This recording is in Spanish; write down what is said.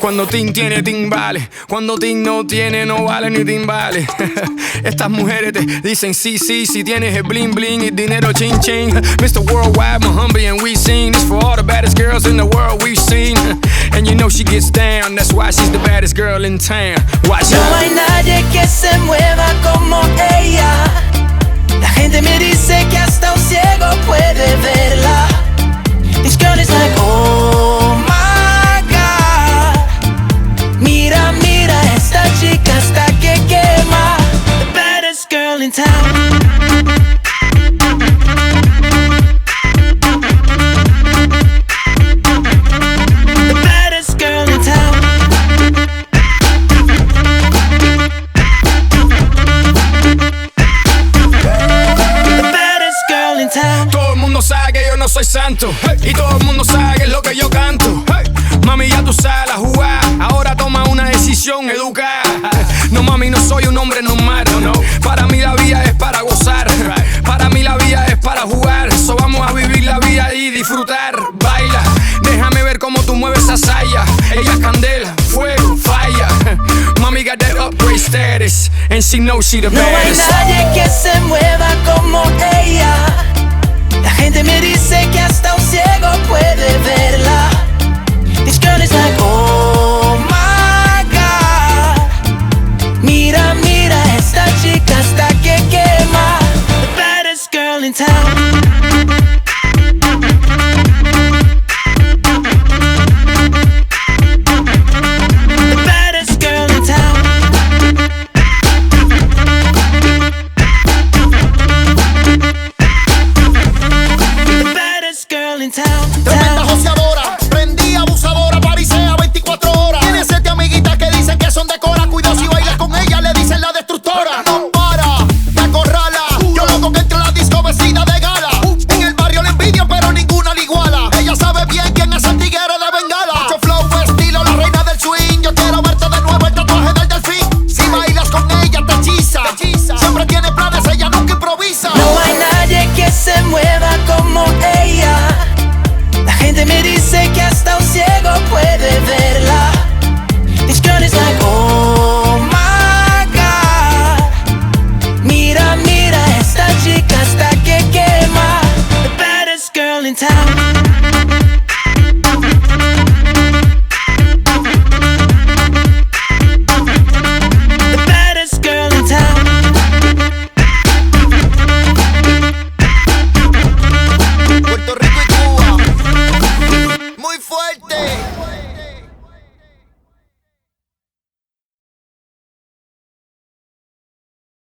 Cuando Tim tiene, Tim vale. Cuando Tim no tiene, no vale ni Tim vale. Estas mujeres te dicen sí, sí, si tienes el bling bling y dinero ching ching. Mr. Worldwide, Muhammad, and we sing this for all the baddest girls in the world we've seen. And you know she gets down, that's why she's the baddest girl in town. Watch out. No hay nadie que se mueva como ella. La gente me dice que hasta un ciego puede verla. This girl is like, oh my God. Mira, mira, esta chica hasta que quema. The baddest girl in town. The baddest girl in town. The baddest girl in town. Todo el mundo sabe que yo no soy santo, hey. Y todo el mundo sabe que es lo que yo canto, hey. Mami, ya tú sabes la jugada. Ahora toma una decisión educada. No, mami, no soy un hombre normal, no. Para mí la vida es para gozar. Para mí la vida es para jugar. So vamos a vivir la vida y disfrutar. Baila, déjame ver cómo tú mueves esa saya. Ella es candela, fuego, falla. Mami got that upgrade status, and she knows she the baddest. No hay nadie que se mueva como ella. La gente me dice que hasta un ciego puede verla. This girl is like, oh my God. Mira, mira, esta chica hasta que quema. The baddest girl in town. The baddest girl in town. The baddest girl in town. Tremenda joseadora, prendida, abusadora, parisea 24 horas. Tiene 7 amiguitas que dicen que son de Cora. Cuidado si bailas con ella, le dicen la destructora. No para, te acorrala. Yo loco que entre la disco vestida de gala. En el barrio le envidian pero ninguna le iguala. Ella sabe bien quién es el tigre de Bengala. Mucho flow, estilo, la reina del swing. Yo quiero verte de nuevo el tatuaje del delfín. Si bailas con ella te hechiza. Siempre tiene planes, ella nunca improvisa. No hay nadie que se mueva como ella. La gente me dice que hasta un ciego puede verla. This girl is like, oh my God. Mira, mira, esta chica hasta que quema. The baddest girl in town. The baddest girl in town. Puerto Rico y Cuba, muy fuerte.